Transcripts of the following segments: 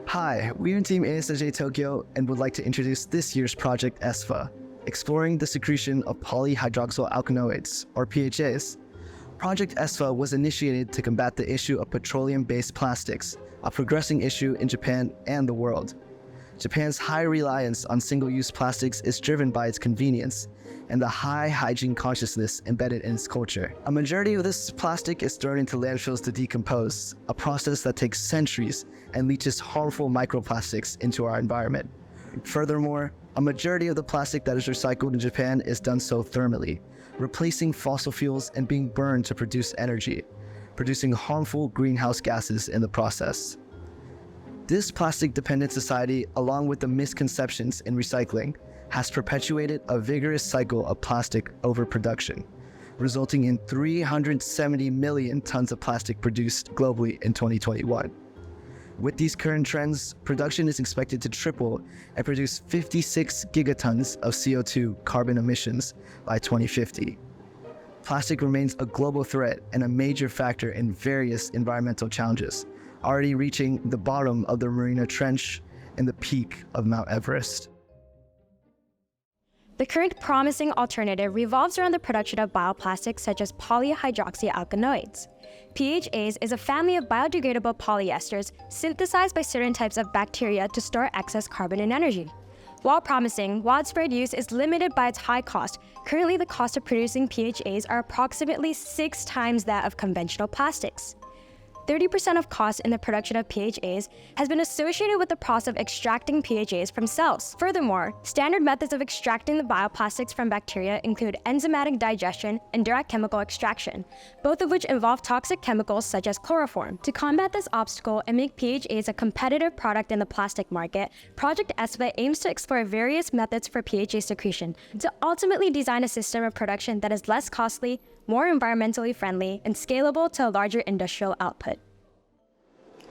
Hi, we are Team ASIJ-Tokyo and would like to introduce this year's project ESPHA, exploring the secretion of polyhydroxyalkanoates, or PHAs. Project ESPHA was initiated to combat the issue of petroleum-based plastics, a progressing issue in Japan and the world. Japan's high reliance on single-use plastics is driven by its convenience and the high hygiene consciousness embedded in its culture. A majority of this plastic is thrown into landfills to decompose, a process that takes centuries and leaches harmful microplastics into our environment. Furthermore, a majority of the plastic that is recycled in Japan is done so thermally, replacing fossil fuels and being burned to produce energy, producing harmful greenhouse gases in the process. This plastic-dependent society, along with the misconceptions in recycling, has perpetuated a vigorous cycle of plastic overproduction, resulting in 370 million tons of plastic produced globally in 2021. With these current trends, production is expected to triple and produce 56 gigatons of CO2 carbon emissions by 2050. Plastic remains a global threat and a major factor in various environmental challenges, already reaching the bottom of the Mariana Trench and the peak of Mount Everest. The current promising alternative revolves around the production of bioplastics such as polyhydroxyalkanoates. PHAs is a family of biodegradable polyesters synthesized by certain types of bacteria to store excess carbon and energy. While promising, widespread use is limited by its high cost. Currently, the cost of producing PHAs are approximately 6 times that of conventional plastics. 30% of costs in the production of PHAs has been associated with the process of extracting PHAs from cells. Furthermore, standard methods of extracting the bioplastics from bacteria include enzymatic digestion and direct chemical extraction, both of which involve toxic chemicals such as chloroform. To combat this obstacle and make PHAs a competitive product in the plastic market, Project ESPHA aims to explore various methods for PHA secretion to ultimately design a system of production that is less costly, more environmentally friendly, and scalable to a larger industrial output.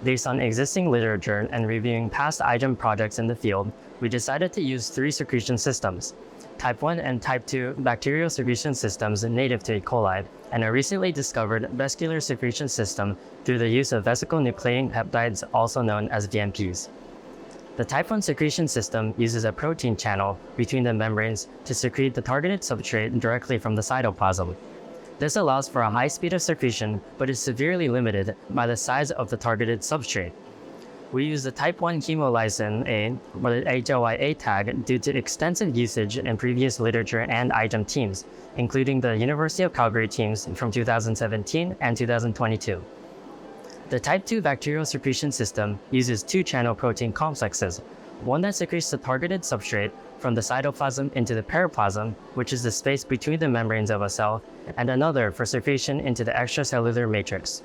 Based on existing literature and reviewing past iGEM projects in the field, we decided to use 3 secretion systems: Type 1 and Type 2 bacterial secretion systems native to E. coli, and a recently discovered vesicular secretion system through the use of vesicle nucleating peptides, also known as VNps. The Type 1 secretion system uses a protein channel between the membranes to secrete the targeted substrate directly from the cytoplasm. This allows for a high speed of secretion, but is severely limited by the size of the targeted substrate. We use the Type 1 hemolysin A, or the HlyA tag, due to extensive usage in previous literature and iGEM teams, including the University of Calgary teams from 2017 and 2022. The Type 2 bacterial secretion system uses 2-channel protein complexes, one that secretes the targeted substrate from the cytoplasm into the periplasm, which is the space between the membranes of a cell, and another for secretion into the extracellular matrix.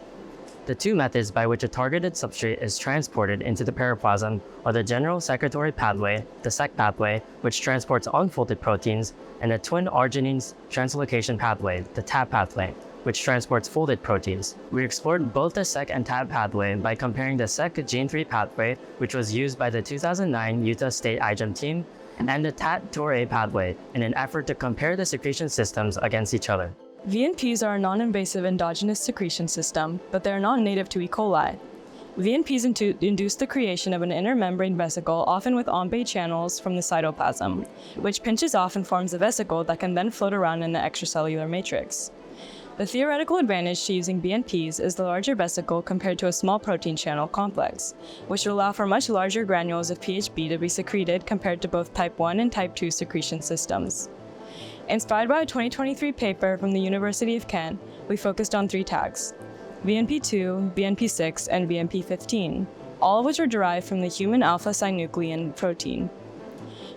The 2 methods by which a targeted substrate is transported into the periplasm are the general secretory pathway, the SEC pathway, which transports unfolded proteins, and the twin arginines translocation pathway, the TAP pathway, which transports folded proteins. We explored both the SEC and TAP pathway by comparing the SEC gene 3 pathway, which was used by the 2009 Utah State iGEM team, and the TORA pathway in an effort to compare the secretion systems against each other. VNPs are a non-invasive endogenous secretion system, but they are not native to E. coli. VNPs induce the creation of an inner membrane vesicle, often with en-bay channels from the cytoplasm, which pinches off and forms a vesicle that can then float around in the extracellular matrix. The theoretical advantage to using VNPs is the larger vesicle compared to a small protein channel complex, which will allow for much larger granules of PHB to be secreted compared to both Type 1 and Type 2 secretion systems. Inspired by a 2023 paper from the University of Kent, we focused on 3 tags: VNP2, VNP6, and VNP15, all of which are derived from the human alpha-synuclein protein.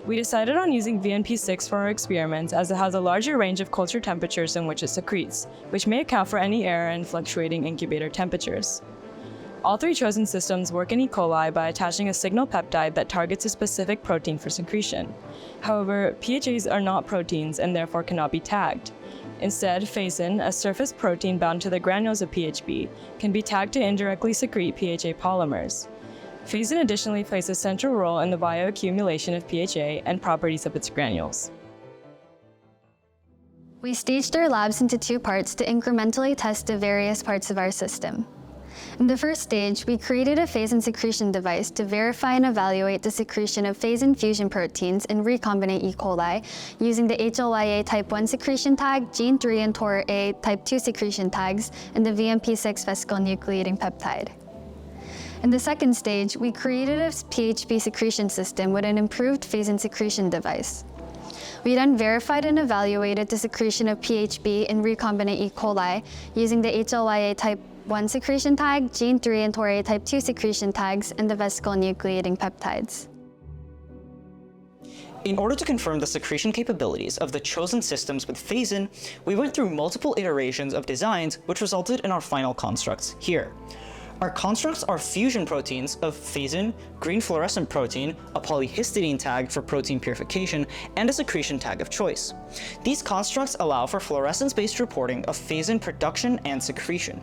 We decided on using VNP6 for our experiments as it has a larger range of culture temperatures in which it secretes, which may account for any error in fluctuating incubator temperatures. All 3 chosen systems work in E. coli by attaching a signal peptide that targets a specific protein for secretion. However, PHAs are not proteins and therefore cannot be tagged. Instead, phasin, a surface protein bound to the granules of PHB, can be tagged to indirectly secrete PHA polymers. Phasin additionally plays a central role in the bioaccumulation of PHA and properties of its granules. We staged our labs into two parts to incrementally test the various parts of our system. In the first stage, we created a phase and secretion device to verify and evaluate the secretion of phase and fusion proteins in recombinant E. coli using the HlyA type 1 secretion tag, gene 3 and TorA type 2 secretion tags, and the VNP6 vesicle nucleating peptide. In the second stage, we created a PHB secretion system with an improved phase and secretion device. We then verified and evaluated the secretion of PHB in recombinant E. coli using the HlyA type 1 secretion tag, gene 3 and TorA type 2 secretion tags, and the vesicle nucleating peptides. In order to confirm the secretion capabilities of the chosen systems with phase-in, we went through multiple iterations of designs which resulted in our final constructs here. Our constructs are fusion proteins of phase-in, green fluorescent protein, a polyhistidine tag for protein purification, and a secretion tag of choice. These constructs allow for fluorescence-based reporting of phase-in production and secretion.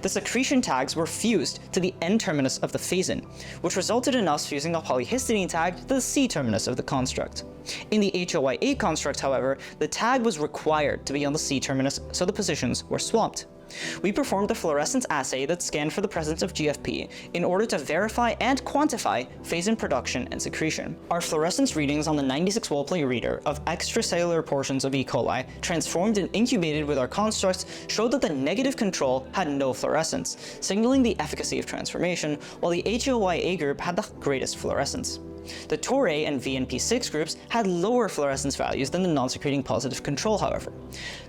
The secretion tags were fused to the N-terminus of the phase-in, which resulted in us fusing a polyhistidine tag to the C-terminus of the construct. In the HlyA construct, however, the tag was required to be on the C-terminus, so the positions were swapped. We performed a fluorescence assay that scanned for the presence of GFP in order to verify and quantify phase-in production and secretion. Our fluorescence readings on the 96-Wellplay reader of extracellular portions of E. coli transformed and incubated with our constructs showed that the negative control had no fluorescence, signaling the efficacy of transformation, while the HlyA group had the greatest fluorescence. The TorA and VNP6 groups had lower fluorescence values than the non-secreting positive control, however.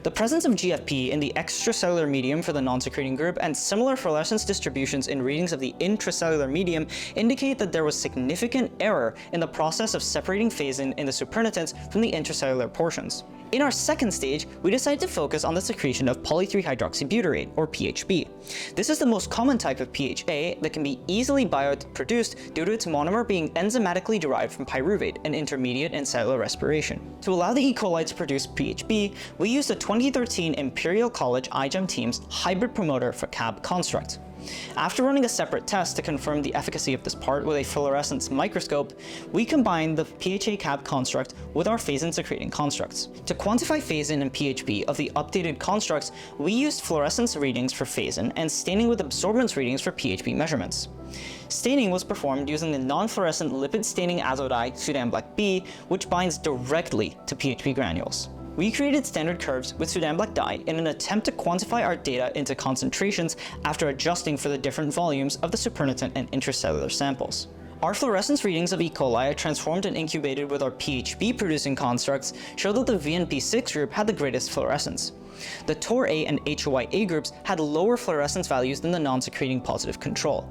The presence of GFP in the extracellular medium for the non-secreting group and similar fluorescence distributions in readings of the intracellular medium indicate that there was significant error in the process of separating phase-in the supernatants from the intracellular portions. In our second stage, we decided to focus on the secretion of poly-3-hydroxybutyrate, or PHB. This is the most common type of PHA that can be easily bioproduced due to its monomer being enzymatically derived from pyruvate, an intermediate in cellular respiration. To allow the E. coli to produce PHB, we used the 2013 Imperial College iGEM team's hybrid promoter for CAB construct. After running a separate test to confirm the efficacy of this part with a fluorescence microscope, we combined the PHA CAB construct with our phase-in secreting constructs. To quantify phase-in and PHB of the updated constructs, we used fluorescence readings for phase-in and staining with absorbance readings for PHB measurements. Staining was performed using the non-fluorescent lipid staining azodye Sudan Black B, which binds directly to PHB granules. We created standard curves with Sudan Black dye in an attempt to quantify our data into concentrations after adjusting for the different volumes of the supernatant and intracellular samples. Our fluorescence readings of E. coli transformed and incubated with our PHB producing constructs show that the VNP6 group had the greatest fluorescence. The TorA and HlyA groups had lower fluorescence values than the non-secreting positive control.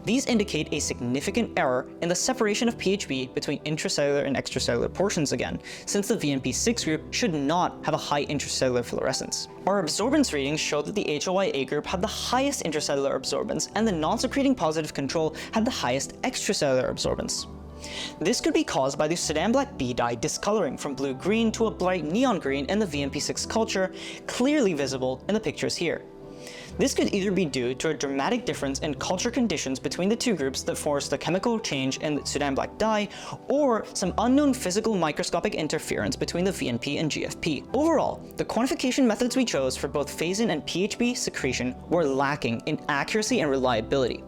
These indicate a significant error in the separation of PHB between intracellular and extracellular portions again, since the VNP6 group should not have a high intracellular fluorescence. Our absorbance readings showed that the HlyA group had the highest intracellular absorbance and the non-secreting positive control had the highest extracellular absorbance. This could be caused by the Sudan Black B dye discoloring from blue-green to a bright neon green in the VNP6 culture, clearly visible in the pictures here. This could either be due to a dramatic difference in culture conditions between the two groups that forced a chemical change in the Sudan Black dye, or some unknown physical microscopic interference between the VNP and GFP. Overall, the quantification methods we chose for both phase-in and PHB secretion were lacking in accuracy and reliability.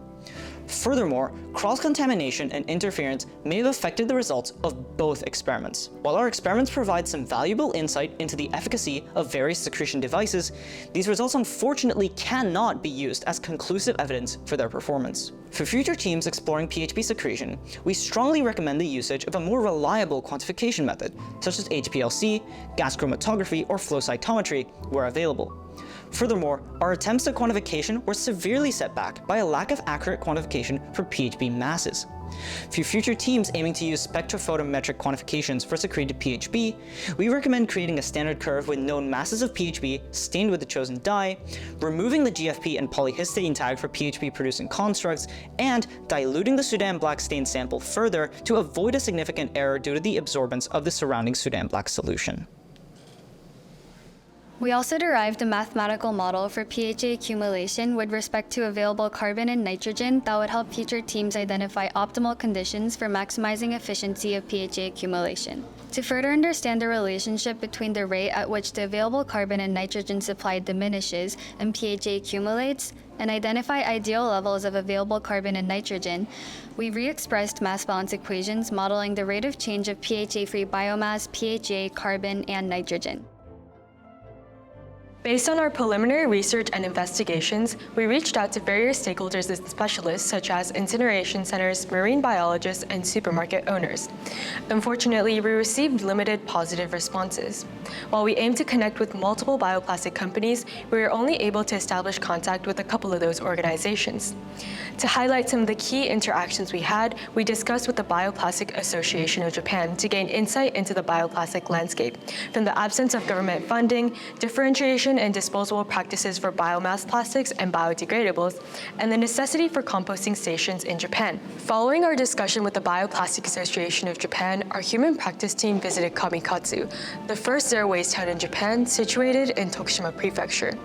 Furthermore, cross-contamination and interference may have affected the results of both experiments. While our experiments provide some valuable insight into the efficacy of various secretion devices, these results unfortunately cannot be used as conclusive evidence for their performance. For future teams exploring PHB secretion, we strongly recommend the usage of a more reliable quantification method, such as HPLC, gas chromatography, or flow cytometry, where available. Furthermore, our attempts at quantification were severely set back by a lack of accurate quantification for PHB masses. For future teams aiming to use spectrophotometric quantifications for secreted PHB, we recommend creating a standard curve with known masses of PHB stained with the chosen dye, removing the GFP and polyhistidine tag for PHB producing constructs, and diluting the Sudan Black stained sample further to avoid a significant error due to the absorbance of the surrounding Sudan Black solution. We also derived a mathematical model for PHA accumulation with respect to available carbon and nitrogen that would help future teams identify optimal conditions for maximizing efficiency of PHA accumulation. To further understand the relationship between the rate at which the available carbon and nitrogen supply diminishes and PHA accumulates, and identify ideal levels of available carbon and nitrogen, we re-expressed mass balance equations modeling the rate of change of PHA-free biomass, PHA, carbon, and nitrogen. Based on our preliminary research and investigations, we reached out to various stakeholders and specialists such as incineration centers, marine biologists, and supermarket owners. Unfortunately, we received limited positive responses. While we aimed to connect with multiple bioplastic companies, we were only able to establish contact with a couple of those organizations. To highlight some of the key interactions we had, we discussed with the Bioplastic Association of Japan to gain insight into the bioplastic landscape, from the absence of government funding, differentiation and disposable practices for biomass plastics and biodegradables, and the necessity for composting stations in Japan. Following our discussion with the Bioplastic Association of Japan, our human practice team visited Kamikatsu, the first zero-waste town in Japan situated in Tokushima Prefecture.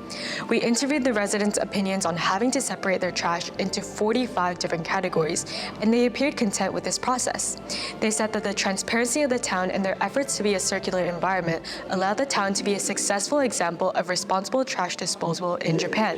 We interviewed the residents' opinions on having to separate their trash into 45 different categories, and they appeared content with this process. They said that the transparency of the town and their efforts to be a circular environment allowed the town to be a successful example of responsible trash disposal in Japan.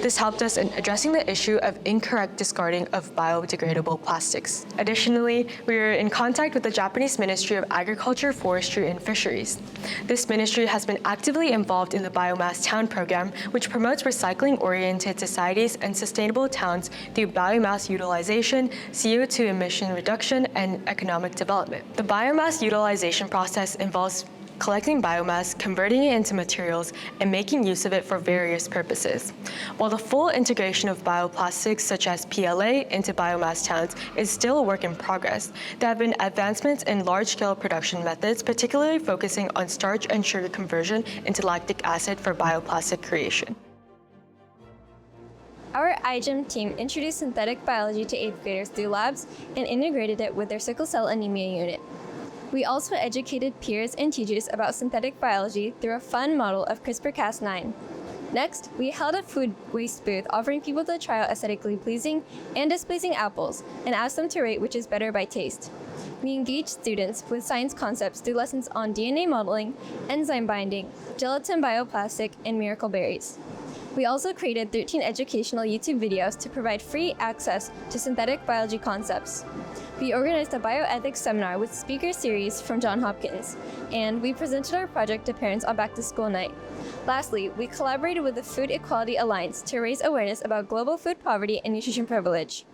This helped us in addressing the issue of incorrect discarding of biodegradable plastics. Additionally, we were in contact with the Japanese Ministry of Agriculture, Forestry, and Fisheries. This ministry has been actively involved in the Biomass Town program, which promotes recycling-oriented societies and sustainable towns through biomass utilization, CO2 emission reduction, and economic development. The biomass utilization process involves collecting biomass, converting it into materials, and making use of it for various purposes. While the full integration of bioplastics such as PLA into biomass towns is still a work in progress, there have been advancements in large-scale production methods, particularly focusing on starch and sugar conversion into lactic acid for bioplastic creation. Our iGEM team introduced synthetic biology to 8th graders through labs and integrated it with their sickle cell anemia unit. We also educated peers and teachers about synthetic biology through a fun model of CRISPR-Cas9. Next, we held a food waste booth offering people to try out aesthetically pleasing and displeasing apples and asked them to rate which is better by taste. We engaged students with science concepts through lessons on DNA modeling, enzyme binding, gelatin bioplastic, and miracle berries. We also created 13 educational YouTube videos to provide free access to synthetic biology concepts. We organized a bioethics seminar with speaker series from Johns Hopkins, and we presented our project to parents on back-to-school night. Lastly, we collaborated with the Food Equality Alliance to raise awareness about global food poverty and nutrition privilege.